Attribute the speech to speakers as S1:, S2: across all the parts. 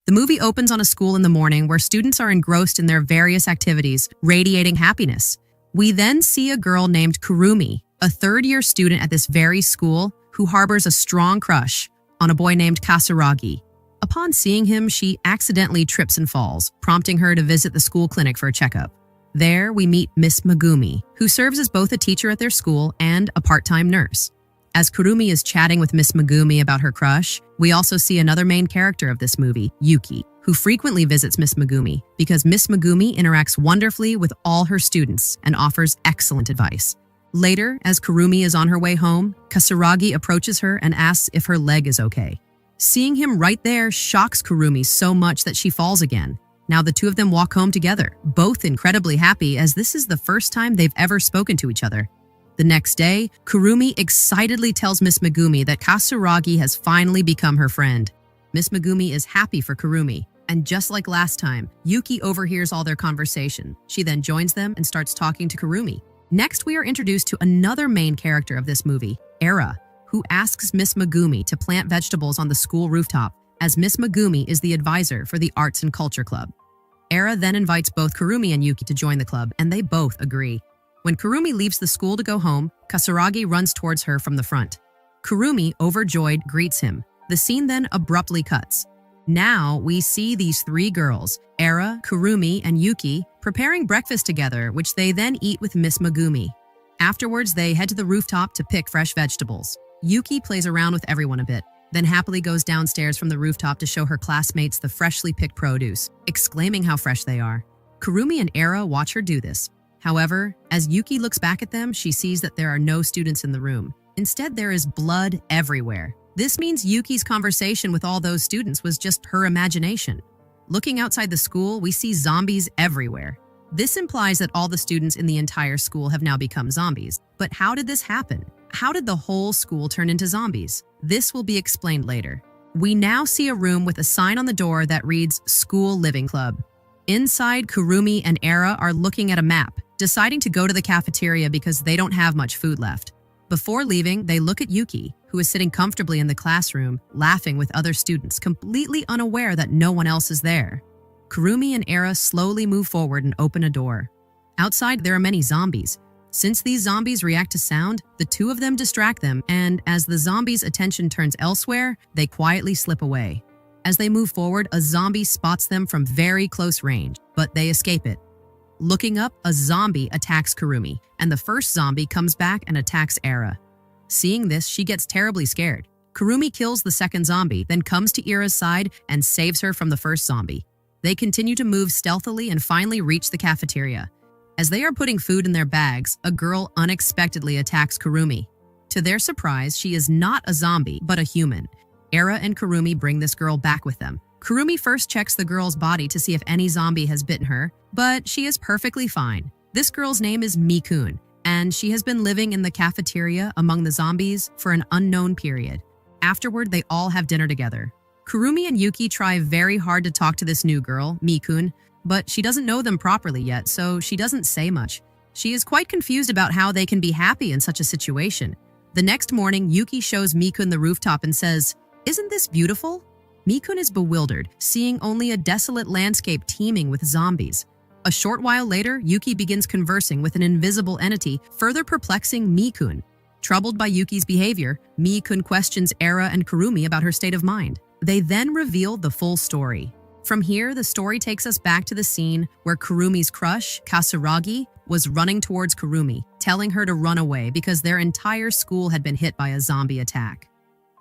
S1: The movie opens on a school in the morning where students are engrossed in their various activities, radiating happiness. We then see a girl named Kurumi, a third-year student at this very school, who harbors a strong crush on a boy named Kasaragi. Upon seeing him, she accidentally trips and falls, prompting her to visit the school clinic for a checkup. There, we meet Miss Megumi, who serves as both a teacher at their school and a part-time nurse. As Kurumi is chatting with Miss Megumi about her crush, we also see another main character of this movie, Yuki, who frequently visits Miss Megumi because Miss Megumi interacts wonderfully with all her students and offers excellent advice. Later, as Kurumi is on her way home, Kasaragi approaches her and asks if her leg is okay. Seeing him right there shocks Kurumi so much that she falls again. Now the two of them walk home together, both incredibly happy as this is the first time they've ever spoken to each other. The next day, Kurumi excitedly tells Miss Megumi that Kasaragi has finally become her friend. Miss Megumi is happy for Kurumi, and just like last time, Yuki overhears all their conversation. She then joins them and starts talking to Kurumi. Next, we are introduced to another main character of this movie, Era, who asks Miss Megumi to plant vegetables on the school rooftop, as Miss Megumi is the advisor for the Arts and Culture Club. Era then invites both Kurumi and Yuki to join the club, and they both agree. When Kurumi leaves the school to go home, Kasaragi runs towards her from the front. Kurumi, overjoyed, greets him. The scene then abruptly cuts. Now we see these three girls, Era, Kurumi, and Yuki, preparing breakfast together, which they then eat with Miss Megumi. Afterwards, they head to the rooftop to pick fresh vegetables. Yuki plays around with everyone a bit, then happily goes downstairs from the rooftop to show her classmates the freshly picked produce, exclaiming how fresh they are. Kurumi and Era watch her do this. However, as Yuki looks back at them, she sees that there are no students in the room. Instead, there is blood everywhere. This means Yuki's conversation with all those students was just her imagination. Looking outside the school, we see zombies everywhere. This implies that all the students in the entire school have now become zombies. But how did this happen? How did the whole school turn into zombies? This will be explained later. We now see a room with a sign on the door that reads School Living Club. Inside, Kurumi and Era are looking at a map, deciding to go to the cafeteria because they don't have much food left. Before leaving, they look at Yuki, who is sitting comfortably in the classroom, laughing with other students, completely unaware that no one else is there. Kurumi and Era slowly move forward and open a door. Outside, there are many zombies. Since these zombies react to sound, the two of them distract them, and as the zombies' attention turns elsewhere, they quietly slip away. As they move forward, a zombie spots them from very close range, but they escape it. Looking up, a zombie attacks Kurumi, and the first zombie comes back and attacks Era. Seeing this, she gets terribly scared. Kurumi kills the second zombie, then comes to Era's side and saves her from the first zombie. They continue to move stealthily and finally reach the cafeteria. As they are putting food in their bags, a girl unexpectedly attacks Kurumi. To their surprise, she is not a zombie, but a human. Era and Kurumi bring this girl back with them. Kurumi first checks the girl's body to see if any zombie has bitten her, but she is perfectly fine. This girl's name is Mikun, and she has been living in the cafeteria among the zombies for an unknown period. Afterward, they all have dinner together. Kurumi and Yuki try very hard to talk to this new girl, Mikun, but she doesn't know them properly yet, so she doesn't say much. She is quite confused about how they can be happy in such a situation. The next morning, Yuki shows Mikun the rooftop and says, "Isn't this beautiful?" Mikun is bewildered, seeing only a desolate landscape teeming with zombies. A short while later, Yuki begins conversing with an invisible entity, further perplexing Mikun. Troubled by Yuki's behavior, Mikun questions Era and Kurumi about her state of mind. They then reveal the full story. From here, the story takes us back to the scene where Kurumi's crush, Kasaragi, was running towards Kurumi, telling her to run away because their entire school had been hit by a zombie attack.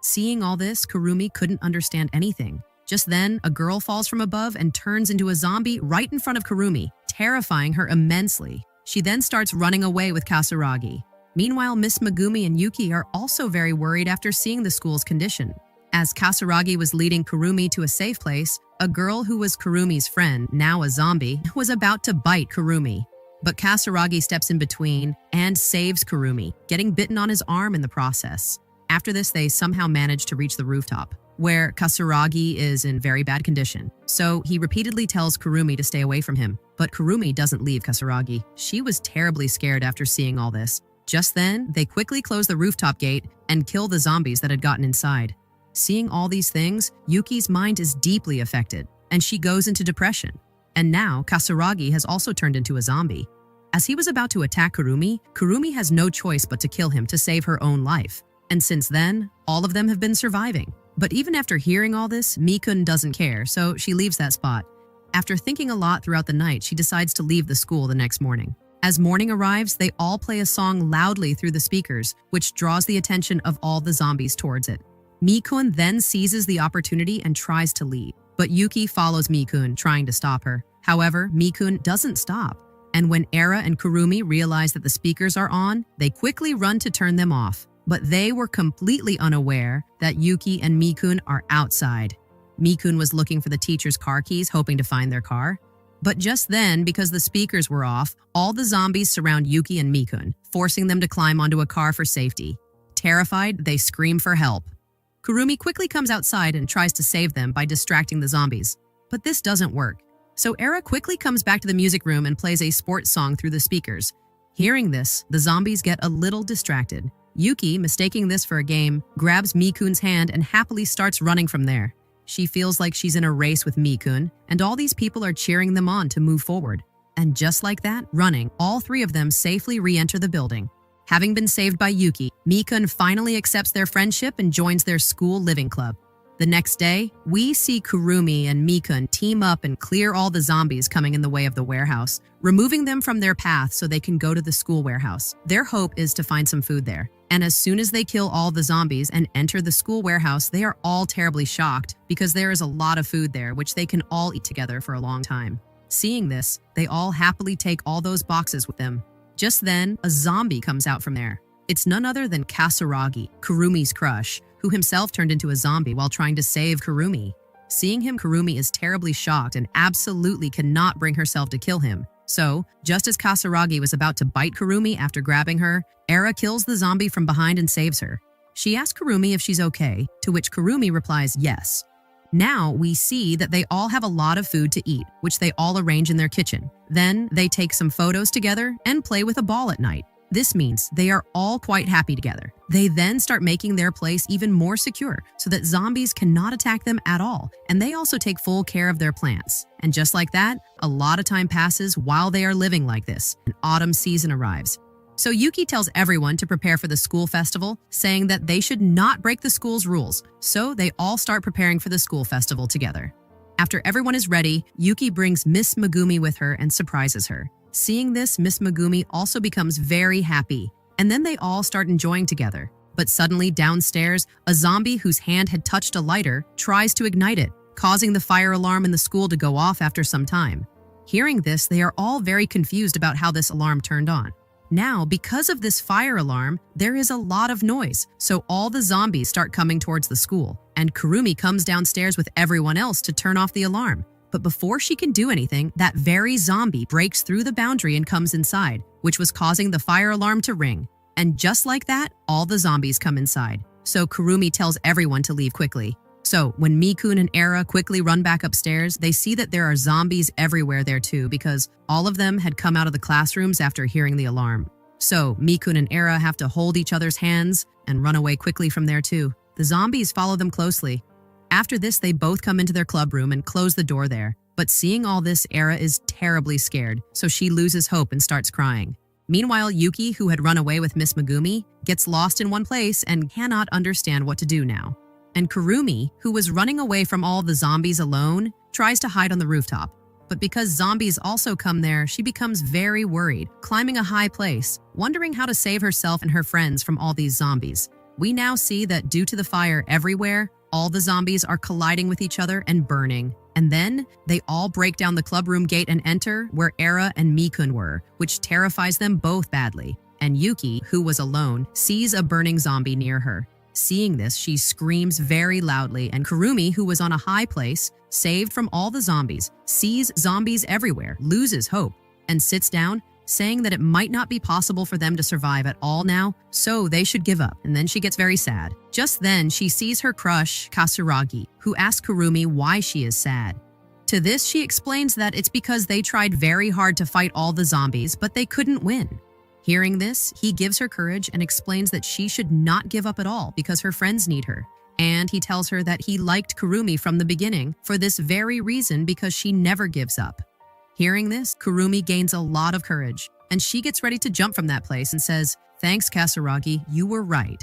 S1: Seeing all this, Kurumi couldn't understand anything. Just then, a girl falls from above and turns into a zombie right in front of Kurumi, terrifying her immensely. She then starts running away with Kasaragi. Meanwhile, Miss Megumi and Yuki are also very worried after seeing the school's condition. As Kasaragi was leading Kurumi to a safe place, a girl who was Kurumi's friend, now a zombie, was about to bite Kurumi. But Kasaragi steps in between and saves Kurumi, getting bitten on his arm in the process. After this, they somehow manage to reach the rooftop, where Kasaragi is in very bad condition. So he repeatedly tells Kurumi to stay away from him, but Kurumi doesn't leave Kasaragi. She was terribly scared after seeing all this. Just then, they quickly close the rooftop gate and kill the zombies that had gotten inside. Seeing all these things, Yuki's mind is deeply affected, and she goes into depression. And now, Kasaragi has also turned into a zombie. As he was about to attack Kurumi, Kurumi has no choice but to kill him to save her own life. And since then, all of them have been surviving. But even after hearing all this, Mikun doesn't care, so she leaves that spot. After thinking a lot throughout the night, she decides to leave the school the next morning. As morning arrives, they all play a song loudly through the speakers, which draws the attention of all the zombies towards it. Mikun then seizes the opportunity and tries to leave, but Yuki follows Mikun, trying to stop her. However, Mikun doesn't stop, and when Era and Kurumi realize that the speakers are on, they quickly run to turn them off. But they were completely unaware that Yuki and Mikun are outside. Mikun was looking for the teacher's car keys, hoping to find their car. But just then, because the speakers were off, all the zombies surround Yuki and Mikun, forcing them to climb onto a car for safety. Terrified, they scream for help. Kurumi quickly comes outside and tries to save them by distracting the zombies. But this doesn't work. So Era quickly comes back to the music room and plays a sports song through the speakers. Hearing this, the zombies get a little distracted. Yuki, mistaking this for a game, grabs Mikun's hand and happily starts running from there. She feels like she's in a race with Mikun, and all these people are cheering them on to move forward. And just like that, running, all three of them safely re-enter the building. Having been saved by Yuki, Mikun finally accepts their friendship and joins their school living club. The next day, we see Kurumi and Mikun team up and clear all the zombies coming in the way of the warehouse, removing them from their path so they can go to the school warehouse. Their hope is to find some food there. And as soon as they kill all the zombies and enter the school warehouse, they are all terribly shocked because there is a lot of food there which they can all eat together for a long time. Seeing this, they all happily take all those boxes with them. Just then, a zombie comes out from there. It's none other than Kasaragi, Kurumi's crush, who himself turned into a zombie while trying to save Kurumi. Seeing him, Kurumi is terribly shocked and absolutely cannot bring herself to kill him. So, just as Kasaragi was about to bite Kurumi after grabbing her, Era kills the zombie from behind and saves her. She asks Kurumi if she's okay, to which Kurumi replies yes. Now we see that they all have a lot of food to eat, which they all arrange in their kitchen. Then they take some photos together and play with a ball at night. This means they are all quite happy together. They then start making their place even more secure so that zombies cannot attack them at all, and they also take full care of their plants. And just like that, a lot of time passes while they are living like this, and autumn season arrives. So Yuki tells everyone to prepare for the school festival, saying that they should not break the school's rules, so they all start preparing for the school festival together. After everyone is ready, Yuki brings Miss Megumi with her and surprises her. Seeing this, Miss Megumi also becomes very happy, and then they all start enjoying together. But suddenly, downstairs, a zombie whose hand had touched a lighter tries to ignite it, causing the fire alarm in the school to go off after some time. Hearing this, they are all very confused about how this alarm turned on. Now, because of this fire alarm, there is a lot of noise, so all the zombies start coming towards the school, and Kurumi comes downstairs with everyone else to turn off the alarm. But before she can do anything, that very zombie breaks through the boundary and comes inside, which was causing the fire alarm to ring. And just like that, all the zombies come inside. So Kurumi tells everyone to leave quickly. So when Mikun and Era quickly run back upstairs, they see that there are zombies everywhere there too because all of them had come out of the classrooms after hearing the alarm. So Mikun and Era have to hold each other's hands and run away quickly from there too. The zombies follow them closely. After this, they both come into their club room and close the door there. But seeing all this, Era is terribly scared, so she loses hope and starts crying. Meanwhile, Yuki, who had run away with Miss Megumi, gets lost in one place and cannot understand what to do now. And Kurumi, who was running away from all the zombies alone, tries to hide on the rooftop. But because zombies also come there, she becomes very worried, climbing a high place, wondering how to save herself and her friends from all these zombies. We now see that due to the fire everywhere, all the zombies are colliding with each other and burning. And then they all break down the clubroom gate and enter where Era and Mikun were, which terrifies them both badly. And Yuki, who was alone, sees a burning zombie near her. Seeing this, she screams very loudly, and Kurumi, who was on a high place, saved from all the zombies, sees zombies everywhere, loses hope, and sits down, saying that it might not be possible for them to survive at all now, so they should give up, and then she gets very sad. Just then, she sees her crush, Kasaragi, who asks Kurumi why she is sad. To this, she explains that it's because they tried very hard to fight all the zombies, but they couldn't win. Hearing this, he gives her courage and explains that she should not give up at all because her friends need her. And he tells her that he liked Kurumi from the beginning for this very reason because she never gives up. Hearing this, Kurumi gains a lot of courage, and she gets ready to jump from that place and says, "Thanks, Kasaragi, you were right.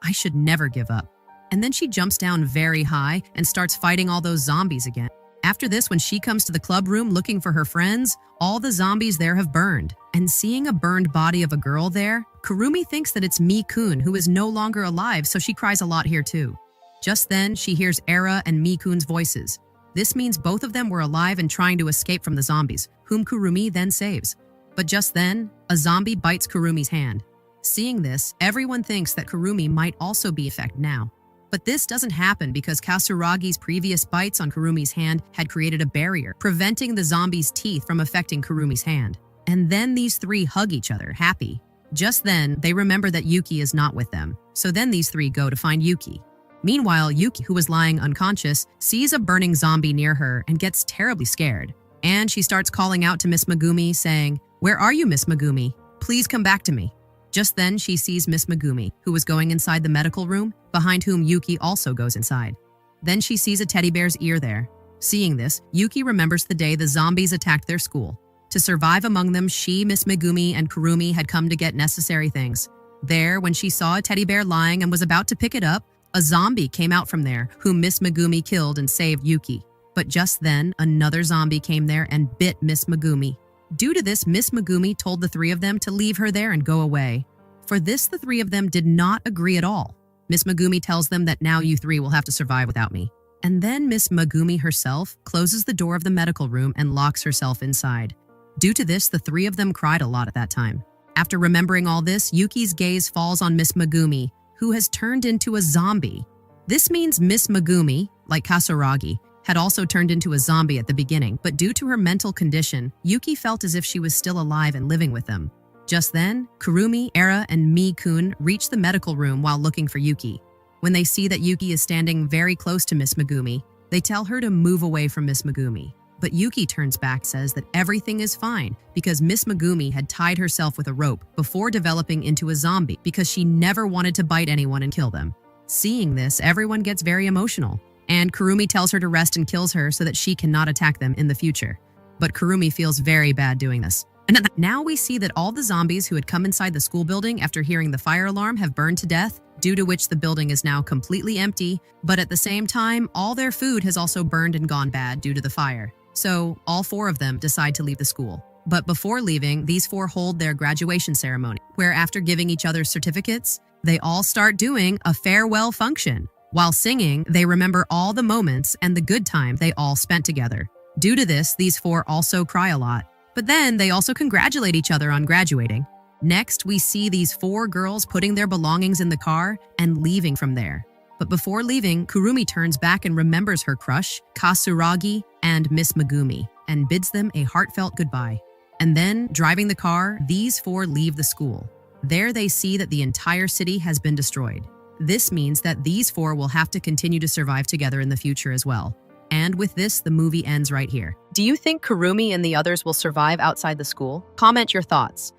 S1: I should never give up." And then she jumps down very high and starts fighting all those zombies again. After this, when she comes to the club room looking for her friends, all the zombies there have burned. And seeing a burned body of a girl there, Kurumi thinks that it's Mi-kun who is no longer alive, so she cries a lot here too. Just then, she hears Era and Mi-kun's voices. This means both of them were alive and trying to escape from the zombies, whom Kurumi then saves. But just then, a zombie bites Kurumi's hand. Seeing this, everyone thinks that Kurumi might also be affected now. But this doesn't happen because Kasuragi's previous bites on Kurumi's hand had created a barrier, preventing the zombie's teeth from affecting Kurumi's hand. And then these three hug each other, happy. Just then, they remember that Yuki is not with them, so then these three go to find Yuki. Meanwhile, Yuki, who was lying unconscious, sees a burning zombie near her and gets terribly scared. And she starts calling out to Miss Megumi, saying, "Where are you, Miss Megumi? Please come back to me." Just then, she sees Miss Megumi, who was going inside the medical room, behind whom Yuki also goes inside. Then she sees a teddy bear's ear there. Seeing this, Yuki remembers the day the zombies attacked their school. To survive among them, she, Miss Megumi, and Kurumi had come to get necessary things. There, when she saw a teddy bear lying and was about to pick it up, a zombie came out from there, whom Miss Megumi killed and saved Yuki. But just then, another zombie came there and bit Miss Megumi. Due to this, Miss Megumi told the three of them to leave her there and go away. For this, the three of them did not agree at all. Miss Megumi tells them that now you three will have to survive without me. And then Miss Megumi herself closes the door of the medical room and locks herself inside. Due to this, the three of them cried a lot at that time. After remembering all this, Yuki's gaze falls on Miss Megumi, who has turned into a zombie. This means Miss Megumi, like Kasaragi, had also turned into a zombie at the beginning, but due to her mental condition, Yuki felt as if she was still alive and living with them. Just then, Kurumi, Era, and Mi-kun reach the medical room while looking for Yuki. When they see that Yuki is standing very close to Miss Megumi, they tell her to move away from Miss Megumi. But Yuki turns back and says that everything is fine because Miss Megumi had tied herself with a rope before developing into a zombie because she never wanted to bite anyone and kill them. Seeing this, everyone gets very emotional, and Kurumi tells her to rest and kills her so that she cannot attack them in the future. But Kurumi feels very bad doing this. And now we see that all the zombies who had come inside the school building after hearing the fire alarm have burned to death, due to which the building is now completely empty, but at the same time, all their food has also burned and gone bad due to the fire. So, all four of them decide to leave the school. But before leaving, these four hold their graduation ceremony, where after giving each other certificates, they all start doing a farewell function. While singing, they remember all the moments and the good time they all spent together. Due to this, these four also cry a lot. But then they also congratulate each other on graduating. Next, we see these four girls putting their belongings in the car and leaving from there. But before leaving, Kurumi turns back and remembers her crush, Kasuragi, and Miss Megumi, and bids them a heartfelt goodbye. And then, driving the car, these four leave the school. There they see that the entire city has been destroyed. This means that these four will have to continue to survive together in the future as well. And with this, the movie ends right here. Do you think Kurumi and the others will survive outside the school? Comment your thoughts.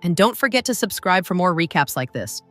S1: And don't forget to subscribe for more recaps like this.